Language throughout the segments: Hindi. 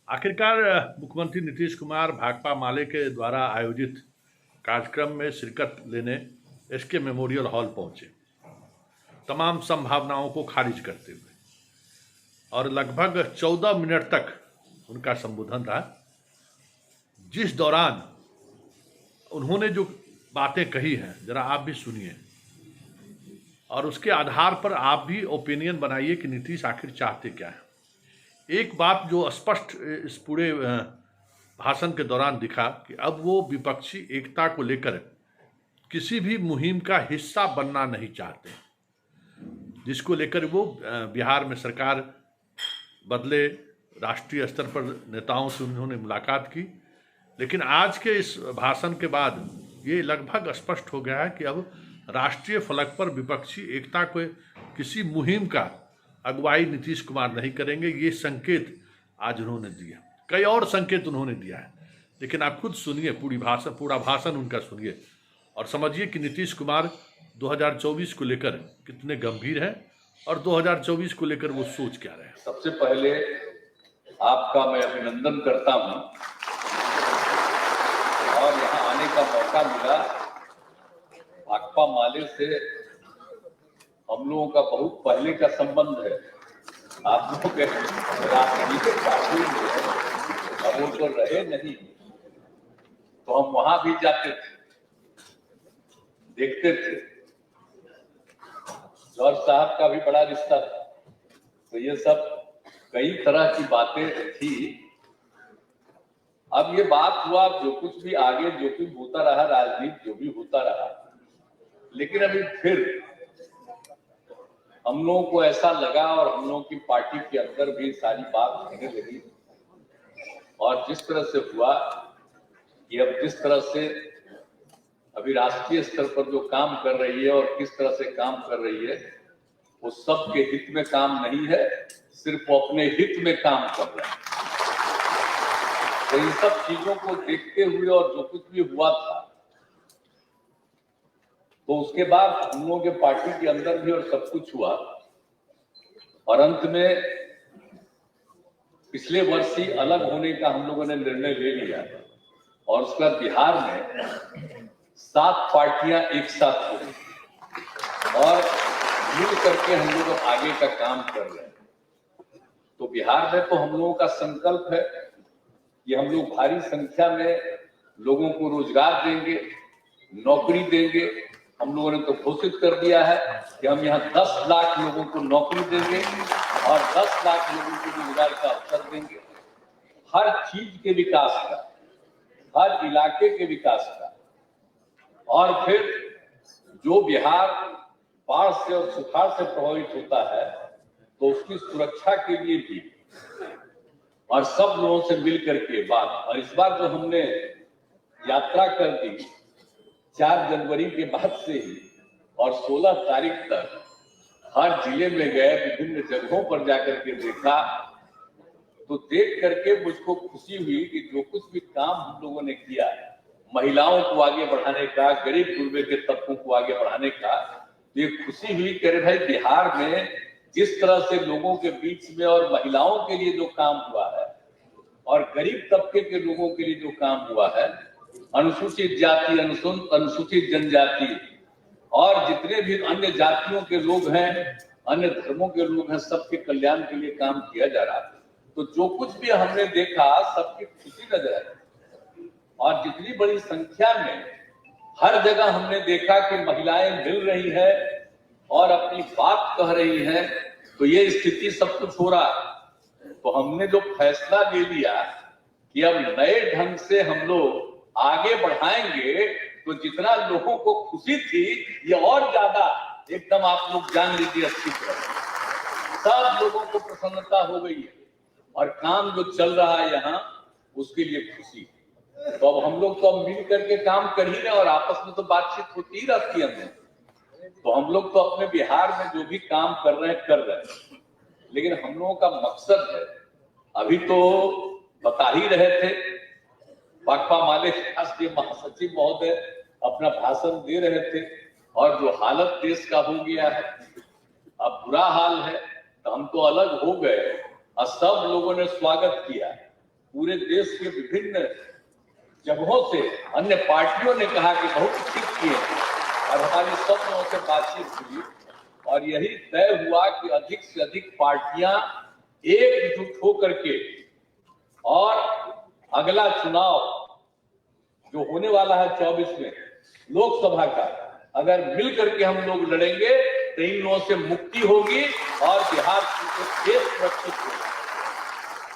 आखिरकार मुख्यमंत्री नीतीश कुमार भाकपा माले के द्वारा आयोजित कार्यक्रम में शिरकत लेने एसके मेमोरियल हॉल पहुंचे, तमाम संभावनाओं को खारिज करते हुए, और लगभग 14 मिनट तक उनका संबोधन रहा, जिस दौरान उन्होंने जो बातें कही हैं जरा आप भी सुनिए और उसके आधार पर आप भी ओपिनियन बनाइए कि नीतीश आखिर चाहते क्या है। एक बात जो स्पष्ट इस पूरे भाषण के दौरान दिखा कि अब वो विपक्षी एकता को लेकर किसी भी मुहिम का हिस्सा बनना नहीं चाहते, जिसको लेकर वो बिहार में सरकार बदले, राष्ट्रीय स्तर पर नेताओं से उन्होंने मुलाकात की। लेकिन आज के इस भाषण के बाद ये लगभग स्पष्ट हो गया है कि अब राष्ट्रीय फलक पर विपक्षी एकता को किसी मुहिम का अगुवाई नीतीश कुमार नहीं करेंगे। ये संकेत आज उन्होंने दिया, कई और संकेत उन्होंने दिया है, लेकिन आप खुद सुनिए, पूरा भाषण उनका सुनिए और समझिए कि नीतीश कुमार 2024 को लेकर कितने गंभीर हैं और 2024 को लेकर वो सोच क्या रहे हैं। सबसे पहले आपका मैं अभिनंदन करता हूं और यहाँ आने का मौका मिला। भाकपा माले से हम लोगों का बहुत पहले का संबंध है। आप लोग राजनीतिक पार्टी में अब वो तो रहे नहीं, तो हम वहां भी जाते थे, देखते थे। जॉर्ज साहब का भी बड़ा रिश्ता था, तो ये सब कई तरह की बातें थी। अब ये बात हुआ, जो कुछ भी आगे जो कुछ होता रहा, राजनीति जो भी होता रहा, लेकिन अभी फिर हम लोगों को ऐसा लगा और हम लोगों की पार्टी के अंदर भी सारी बात होने लगी, और जिस तरह से हुआ कि अब जिस तरह से अभी राष्ट्रीय स्तर पर जो काम कर रही है और किस तरह से काम कर रही है, वो सबके हित में काम नहीं है, सिर्फ वो अपने हित में काम कर रहे हैं। तो इन सब चीजों को देखते हुए और जो कुछ भी हुआ था, तो उसके बाद हम लोगों के पार्टी के अंदर भी और सब कुछ हुआ, और अंत में पिछले वर्ष ही अलग होने का हम लोगों ने निर्णय ले लिया, और उसका बिहार में 7 पार्टियां एक साथ हो और मिल करके हम लोग आगे का काम कर रहे हैं। तो बिहार में तो हम लोगों का संकल्प है कि हम लोग भारी संख्या में लोगों को रोजगार देंगे, नौकरी देंगे। हम लोगों ने तो घोषित कर दिया है कि हम यहाँ 10 लाख लोगों को नौकरी देंगे और 10 लाख लोगों को रोजगार का अवसर देंगे। हर चीज के विकास का, हर इलाके के विकास का। और फिर जो बिहार बाढ़ से और सुखाड़ से प्रभावित होता है, तो उसकी सुरक्षा के लिए भी और सब लोगों से मिलकर के बात। और इस बार जो हमने यात्रा कर दी 4 जनवरी के बाद से ही, और 16 तारीख तक हर जिले में गए, विभिन्न जगहों पर जाकर के देखा, तो देख करके मुझको खुशी हुई कि जो कुछ भी काम हम लोगों ने किया, महिलाओं को आगे बढ़ाने का, गरीब गुरबे के तबकों को आगे बढ़ाने का, तो ये खुशी हुई कि भाई बिहार में जिस तरह से लोगों के बीच में और महिलाओं के लिए जो काम हुआ है और गरीब तबके के लोगों के लिए जो काम हुआ है, अनुसूचित जाति, अनुसूचित जनजाति और जितने भी अन्य जातियों के लोग हैं, अन्य धर्मों के लोग हैं, सबके कल्याण के लिए काम किया जा रहा है। तो जो कुछ भी हमने देखा, सबकी खुशी नजर आई, और जितनी बड़ी संख्या में हर जगह हमने देखा कि महिलाएं मिल रही है और अपनी बात कह रही है, तो ये स्थिति सब कुछ हो रहा है। तो हमने जो फैसला ले लिया कि अब नए ढंग से हम लोग आगे बढ़ाएंगे, तो जितना लोगों को खुशी थी, ये और ज्यादा एकदम आप लोग जान लीजिए अच्छी तरह सब लोगों को प्रसन्नता हो गई है, और काम जो चल रहा है यहाँ, उसके लिए खुशी। तो अब हम लोग तो अब मिल करके काम कर ही रहे, और आपस में तो बातचीत होती ही रहती है हमें। तो हम लोग तो अपने बिहार में जो भी काम कर रहे हैं, लेकिन हम लोगों का मकसद है, अभी तो बता ही रहे थे, भाकपा माले के राष्ट्रीय महासचिव महोदय अपना भाषण दे रहे थे, और जो हालत देश का हो गया है, अब बुरा हाल है, तो हम तो अलग हो गए और सब लोगों ने स्वागत किया पूरे देश के विभिन्न जगहों से अन्य पार्टियों ने कहा कि बहुत ठीक किए और हमारी सब लोगों से बातचीत हुई और यही तय हुआ कि अधिक से अधिक पार्टियां एकजुट होकर के और अगला चुनाव जो होने वाला है 24 में लोकसभा का, अगर मिल करके हम लोग लड़ेंगे तो इन लोगों से मुक्ति होगी और बिहार देश सुरक्षित होगा।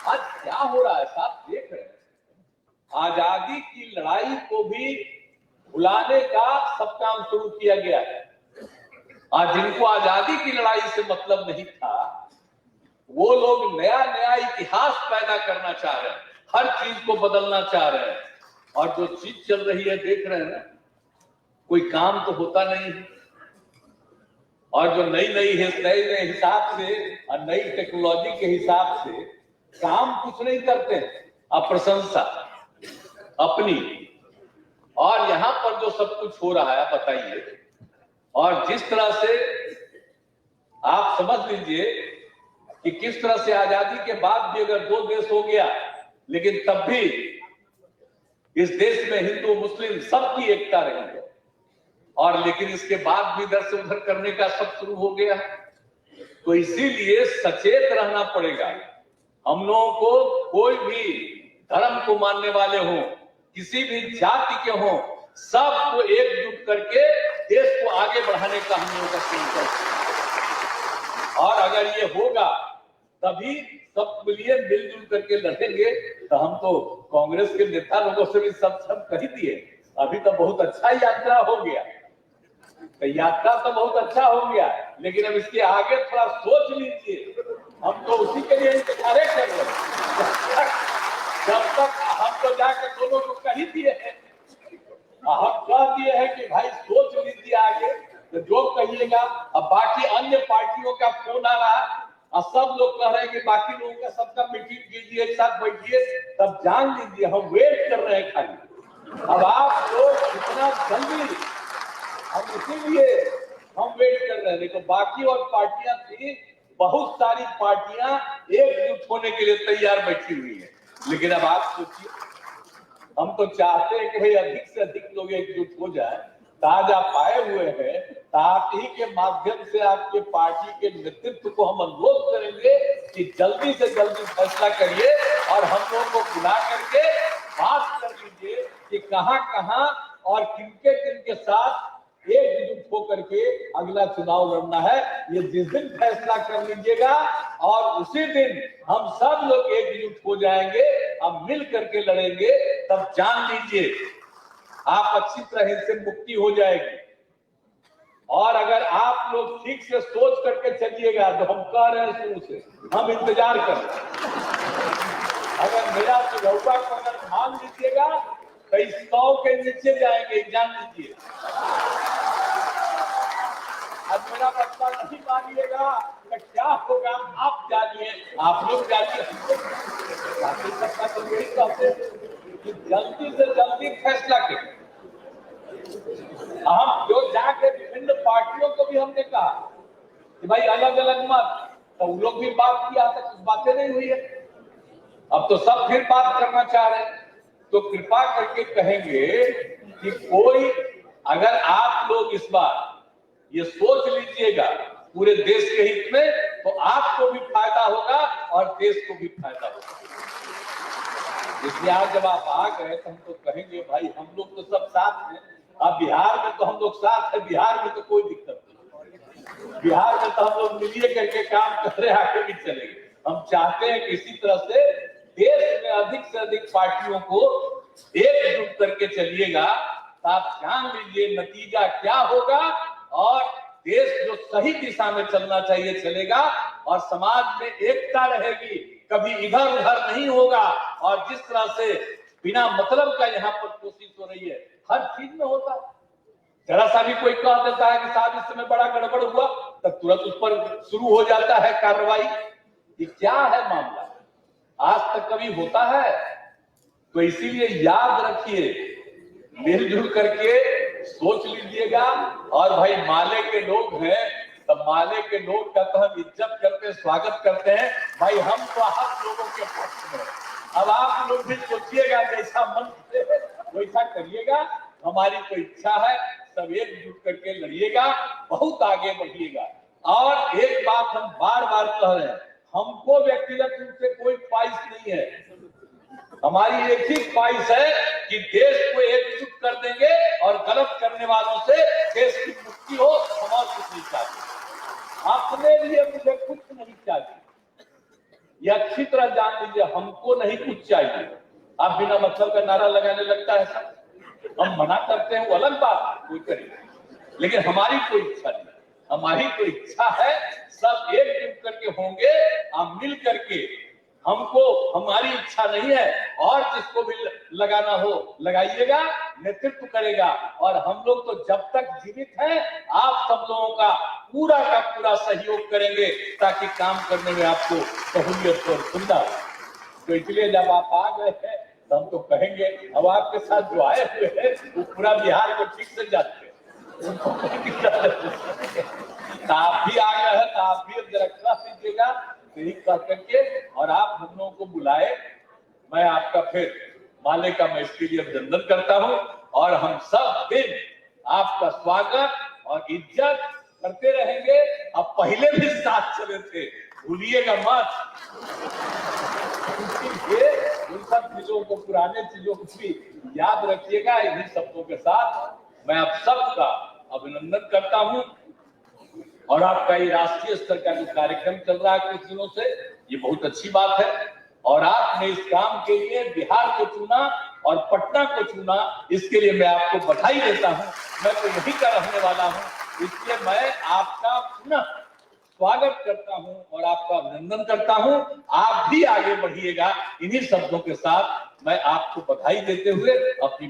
आज क्या हो रहा है साहब, देख रहे हैं, आजादी की लड़ाई को भी भुलाने का सब काम शुरू किया गया है। आज जिनको आजादी की लड़ाई से मतलब नहीं था, वो लोग नया नया इतिहास पैदा करना चाह रहे हैं, हर चीज को बदलना चाह रहे हैं। और जो चीज चल रही है देख रहे हैं ना, कोई काम तो होता नहीं है। और जो नई नई हिसाब से और नई टेक्नोलॉजी के हिसाब से काम कुछ नहीं करते, अब प्रशंसा अपनी। और यहाँ पर जो सब कुछ हो रहा है बताइए, और जिस तरह से आप समझ लीजिए कि किस तरह से आजादी के बाद भी अगर 2 देश हो गया, लेकिन तब भी इस देश में हिंदू मुस्लिम सबकी एकता रही है, और लेकिन इसके बाद भी इधर से उधर करने का सब शुरू हो गया है। तो इसीलिए सचेत रहना पड़ेगा। हम लोगों को, कोई भी धर्म को मानने वाले हों, किसी भी जाति के हों, सबको एकजुट करके देश को आगे बढ़ाने का हम लोगों का संकल्प है। और अगर ये होगा तभी सब मिलिए मिलजुल करके लड़ेंगे। तो हम तो कांग्रेस के नेता लोगों से भी सब कह दिए, अभी तो बहुत अच्छा यात्रा हो गया, तो यात्रा तो बहुत अच्छा हो गया, लेकिन अब इसके आगे थोड़ा सोच लीजिए। हम तो उसी के लिए इंतजार कर रहे हैं। जब तक हम तो जाकर दोनों को कह दिए हैं, हम कह दिए हैं कि भाई सोच लीजिए आगे, तो जो कहिएगा। अब बाकी अन्य पार्टियों का फोन आ रहा है और सब लोग कह रहे हैं कि बाकी लोगों का सबका मीटिंग कीजिए, एक साथ बैठिए, तब जान लीजिए हम वेट कर रहे हैं खाली। अब आप लोग इतना जल्दी, हम इसीलिए हम वेट कर रहे हैं। देखो बाकी और पार्टियां थी, बहुत सारी पार्टियां एकजुट होने के लिए तैयार बैठी हुई है, लेकिन अब आप सोचिए, हम तो चाहते हैं कि भाई अधिक से अधिक लोग एकजुट हो जाए। ताज आप आए हुए हैं, तो आप ही के माध्यम से आपके पार्टी के नेतृत्व को हम अनुरोध करेंगे कि जल्दी से जल्दी फैसला करिए और हम लोगों को बुला करके बात कर लीजिए कि कहां कहां और किनके किनके साथ एकजुट होकर के अगला चुनाव लड़ना है। ये जिस दिन फैसला कर लीजिएगा और उसी दिन हम सब लोग एकजुट हो जाएंगे, हम मिल करके लड़ेंगे, तब जान लीजिए आप अच्छी तरह से मुक्ति हो जाएगी। और अगर आप लोग ठीक से सोच करके चलिएगा, तो हम कह रहे हैं शुरू से, हम इंतजार कर रहे हैं। अगर मेरा सुझाव को अगर मान लीजिएगा तो 100 के नीचे जाएंगे, जान लीजिए। अब मेरा बच्चा नहीं मानिएगा तो क्या होगा आप जानिए, आप लोग जानिए। तो यही कहते हैं कि जल्दी से जल्दी फैसला करें। हम जो जाके विभिन्न पार्टियों को भी हमने कहा कि भाई अलग अलग मत, तो उन लोग भी बात किया था, कुछ बातें नहीं हुई है। अब तो सब फिर बात करना चाह रहे हैं। तो कृपा करके कहेंगे कि कोई, अगर आप लोग इस बार ये सोच लीजिएगा पूरे देश के हित में, तो आपको भी फायदा होगा और देश को भी फायदा होगा। इसलिए आज जब आप आ गए तो हम तो कहेंगे भाई हम लोग तो सब साथ हैं। अब बिहार में तो हम लोग साथ हैं, बिहार में तो कोई दिक्कत नहीं। बिहार में तो हम लोग मिलिए करके काम कर रहे, आगे भी चलेंगे। हम चाहते हैं कि इसी तरह से देश में अधिक से अधिक पार्टियों को एकजुट करके चलिएगा, तो आप जान लीजिए नतीजा क्या होगा और देश जो सही दिशा में चलना चाहिए चलेगा और समाज में एकता रहेगी, कभी इधर उधर नहीं होगा। और जिस तरह से बिना मतलब का यहाँ पर कोशिश हो रही है, हर चीज में होता है। जरा सा भी कोई कह देता है कि साहब इस समय बड़ा गड़बड़ हुआ, तब तुरंत उस पर शुरू हो जाता है कार्रवाई। ये क्या है मामला, आज तक कभी होता है? तो इसीलिए याद रखिए, मिलजुल करके सोच लीजिएगा। और भाई माले के लोग हैं, तो माले के लोग का तो हम इज्जत करते हैं, स्वागत करते हैं। भाई हम तो आप लोगों के पक्ष में, अब आप लोग भी सोचिएगा, जैसा मन करे वैसा करिएगा। हमारी तो इच्छा है, सब एकजुट करके लड़िएगा, बहुत आगे बढ़िएगा। और एक बात हम बार बार कह रहे हैं, हमको व्यक्तिगत रूप से कोई ख्वाहिश नहीं है। हमारी एक ही ख्वाहिश है कि देश को एकजुट कर देंगे और गलत करने वालों से देश की मुक्ति हो। हम और कुछ नहीं चाहते, अपने लिए मुझे कुछ नहीं चाहिए, ये अच्छी तरह जान लीजिए। हमको नहीं कुछ चाहिए। आप बिना मतलब का नारा लगाने लगता है सब, हम मना करते हैं वो अलग बात, कोई करे, लेकिन हमारी कोई इच्छा नहीं। हमारी तो इच्छा है सब एकजुट करके होंगे और मिल करके, हमको हमारी इच्छा नहीं है। और जिसको भी लगाना हो लगाइएगा, नेतृत्व करेगा। और हम लोग तो जब तक जीवित हैं, आप सब लोगों का पूरा सहयोग करेंगे ताकि काम करने में आपको सहूलियत और सुविधा हो। तो इसलिए जब आप आ गए हैं तो हम तो कहेंगे, अब आपके साथ जो आए हुए हैं वो पूरा बिहार को ठीक से जानते हैं। तो आप भी आ गए हैं तो आप भी जरा क्लास दीजिएगा, यही कह करके। और आप हम लोगों को बुलाए, मैं आपका फिर माले का मैं इसके लिए अभिनंदन करता हूं। और हम सब दिन आपका स्वागत और इज्जत करते रहेंगे। अब पहले भी साथ चले थे, भूलिएगा मत। ये उन सब चीजों को, पुराने चीजों को भी याद रखिएगा। इन्हीं शब्दों के साथ मैं आप सबका अभिनंदन करता हूं। और आपका ये राष्ट्रीय स्तर का जो कार्यक्रम चल रहा है कुछ दिनों से, ये बहुत अच्छी बात है। और आपने इस काम के लिए बिहार को चुना और पटना को चुना, इसके लिए मैं आपको बधाई देता हूं। मैं तो यही का रहने वाला हूं, इसलिए मैं आपका पुनः स्वागत करता हूं और आपका अभिनंदन करता हूं। आप भी आगे बढ़िएगा। इन्हीं शब्दों के साथ मैं आपको बधाई देते हुए अपनी